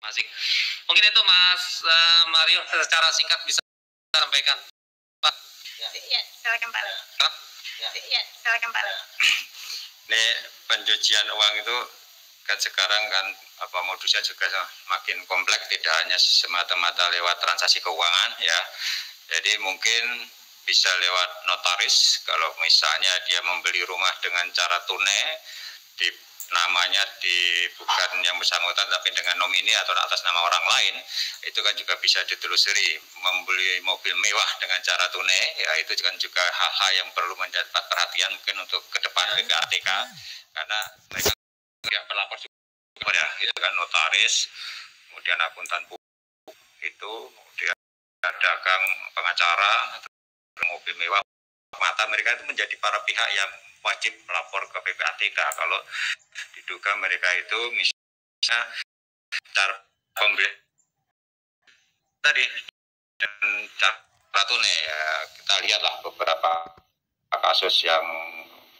masing. Mungkin itu Mas Mario secara singkat bisa sampaikan. Pak. Ya, silakan Pak. Ya, silakan Pak. Ini pencucian uang itu kan sekarang kan modusnya juga makin kompleks, tidak hanya semata-mata lewat transaksi keuangan ya. Jadi mungkin bisa lewat notaris, kalau misalnya dia membeli rumah dengan cara tunai, namanya bukan yang bersangkutan tapi dengan nomini atau atas nama orang lain, itu kan juga bisa ditelusuri. Membeli mobil mewah dengan cara tunai, ya itu kan juga hal-hal yang perlu mendapat perhatian mungkin untuk ke depan PPATK, karena mereka yang pelapor juga ya, itu kan notaris, kemudian akuntan itu, kemudian dagang, pengacara, mobil mewah, mata mereka itu menjadi para pihak yang wajib melapor ke PPATK kalau diduga mereka itu misalnya cara pembelian tadi dan cara tunai ya. Kita lihatlah beberapa kasus yang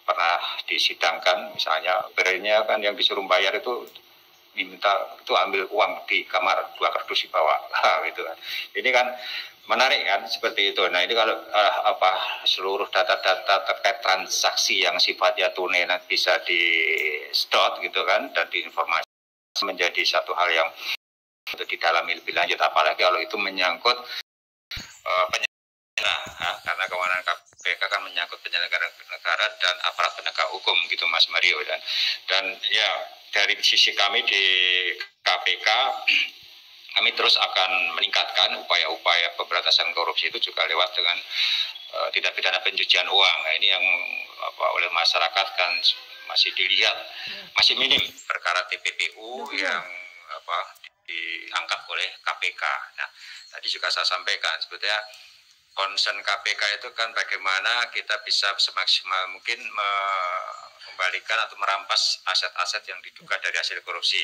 pernah disidangkan, misalnya berinya kan yang disuruh bayar itu diminta itu ambil uang di kamar 2 kardus dibawa gitu kan. Ini kan menarik kan seperti itu. Nah ini kalau seluruh data-data terkait transaksi yang sifatnya tunai bisa di stop gitu kan, dan diinformasi menjadi satu hal yang untuk didalami lebih lanjut, apalagi kalau itu menyangkut penyelenggara, karena kewenangan KPK kan menyangkut penyelenggara negara dan aparat penegak hukum gitu Mas Mario. Dan ya dari sisi kami di KPK, kami terus akan meningkatkan upaya-upaya pemberantasan korupsi itu juga lewat dengan tindak pidana pencucian uang. Nah, ini yang oleh masyarakat kan masih dilihat masih minim perkara TPPU yang diangkat oleh KPK. Nah, tadi juga saya sampaikan sebetulnya concern KPK itu kan bagaimana kita bisa semaksimal mungkin mengembalikan atau merampas aset-aset yang diduga dari hasil korupsi.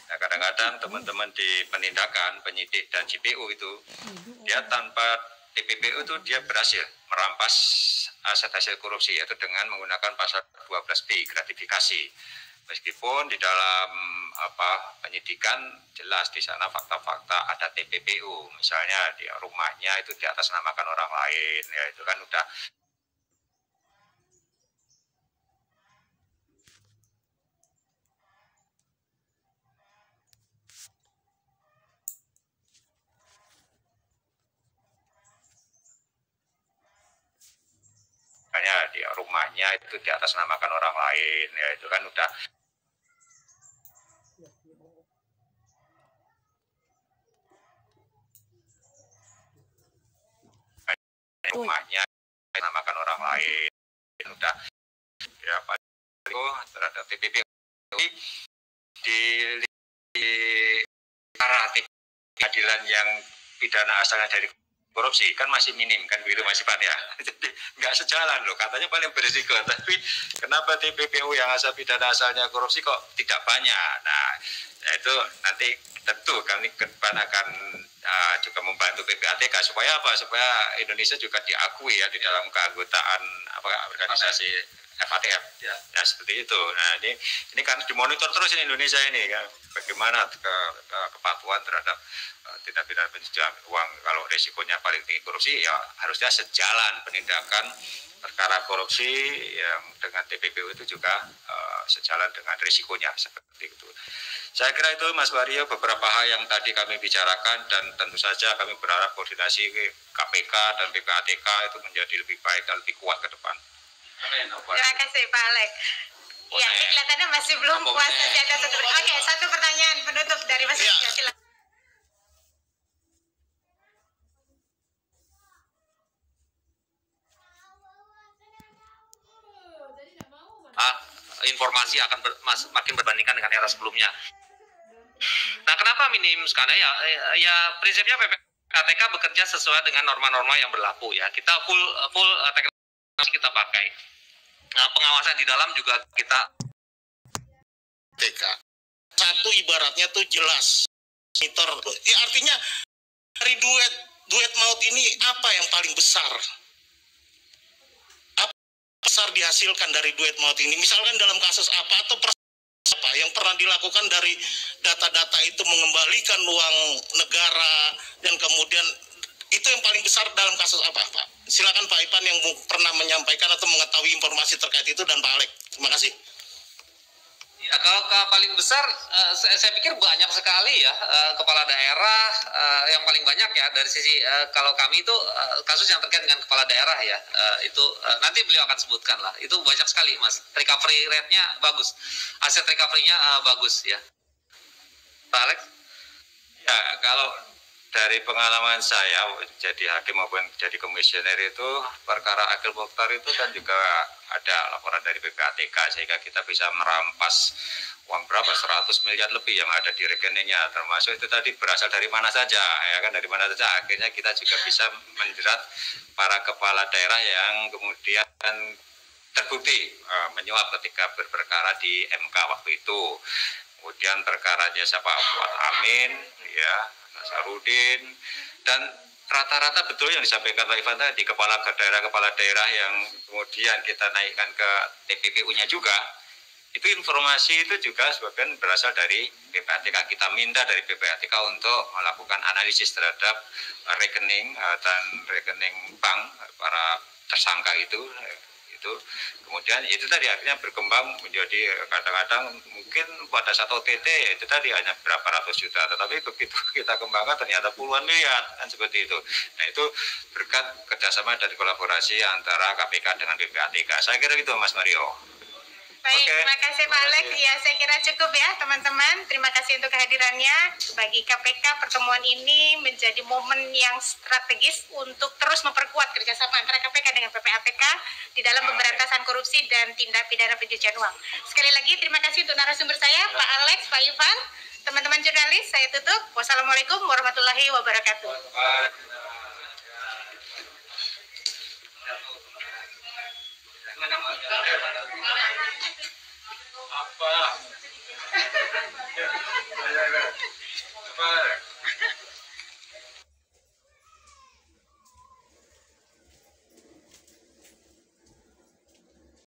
Nah, kadang-kadang teman-teman di penindakan, penyidik dan JPU itu dia tanpa TPPU itu dia berhasil merampas aset hasil korupsi, yaitu dengan menggunakan pasal 12B gratifikasi. Meskipun di dalam penyidikan jelas di sana fakta-fakta ada TPPU, misalnya di rumahnya itu di atas namakan orang lain, ya itu kan udah di rumahnya itu di atas namakan orang lain, ya itu kan udah rumahnya namakan orang lain, udah ya Pak itu terhadap TPP di arah keadilan yang pidana asalnya dari korupsi kan masih minim kan begitu Mas Ivan ya. Jadi nggak sejalan loh, katanya paling berisiko, tapi kenapa TPPU yang asal pidana asalnya korupsi kok tidak banyak. Nah itu nanti tentu kami ke depan akan juga membantu PPATK supaya supaya Indonesia juga diakui ya di dalam keanggotaan organisasi FATF ya. Nah seperti itu. Nah ini kan dimonitor terus in Indonesia ini kan, bagaimana kepatuhan terhadap tindak pidana pencucian uang. Kalau resikonya paling tinggi korupsi ya harusnya sejalan penindakan perkara korupsi yang dengan TPPU itu juga sejalan dengan risikonya seperti itu. Saya kira itu Mas Wario beberapa hal yang tadi kami bicarakan, dan tentu saja kami berharap koordinasi KPK dan PPATK itu menjadi lebih baik dan lebih kuat ke depan. Terima kasih Pak Alek. Ya, ini kelihatannya masih belum puas saja ada satu. Oke, satu pertanyaan penutup dari Mas Wario, silakan. Informasi akan makin berbandingkan dengan era sebelumnya. Nah, kenapa minim sekarang ya prinsipnya PPATK bekerja sesuai dengan norma-norma yang berlaku ya. Kita full teknologi kita pakai. Nah, pengawasan di dalam juga kita TK. Satu ibaratnya tuh jelas monitor. Ya, artinya dari duet maut ini apa yang paling besar? Apa besar dihasilkan dari duet maut ini? Misalkan dalam kasus apa atau apa yang pernah dilakukan dari data-data itu mengembalikan uang negara dan kemudian itu yang paling besar dalam kasus apa, Pak? Silakan Pak Ipan yang pernah menyampaikan atau mengetahui informasi terkait itu dan Pak Alek. Terima kasih. Ya, kalau paling besar, saya pikir banyak sekali ya kepala daerah yang paling banyak ya dari sisi kalau kami itu kasus yang terkait dengan kepala daerah ya itu nanti beliau akan sebutkan lah. Itu banyak sekali Mas. Recovery rate-nya bagus, aset recovery-nya bagus ya. Pak Alex? Ya, kalau dari pengalaman saya jadi hakim maupun jadi komisioner itu perkara Akil Mukhtar itu kan juga ada laporan dari PPATK sehingga kita bisa merampas uang berapa 100 miliar lebih yang ada di rekeningnya, termasuk itu tadi berasal dari mana saja ya kan, dari mana saja. Akhirnya kita juga bisa menjerat para kepala daerah yang kemudian terbukti menyuap ketika berperkara di MK waktu itu. Kemudian perkaranya siapa, Fuad Amin ya, Nasarudin, dan rata-rata betul yang disampaikan Pak Ivan tadi, kepala daerah yang kemudian kita naikkan ke TPPU-nya juga, itu informasi itu juga sebagian berasal dari PPATK. Kita minta dari PPATK untuk melakukan analisis terhadap rekening dan rekening bank para tersangka itu. Kemudian itu tadi akhirnya berkembang menjadi kadang-kadang mungkin pada satu OTT itu tadi hanya berapa ratus juta, tetapi begitu kita kembangkan ternyata puluhan miliar kan seperti itu. Nah itu berkat kerjasama dan kolaborasi antara KPK dengan PPATK. Saya kira itu Mas Mario. Baik, Oke. terima kasih Pak Alex. Ya, saya kira cukup ya teman-teman. Terima kasih untuk kehadirannya. Bagi KPK, pertemuan ini menjadi momen yang strategis untuk terus memperkuat kerjasama antara KPK dengan PPATK di dalam pemberantasan korupsi dan tindak pidana pencucian uang. Sekali lagi, terima kasih untuk narasumber saya, Pak Alex, Pak Ivan. Teman-teman jurnalis, saya tutup. Wassalamualaikum warahmatullahi wabarakatuh.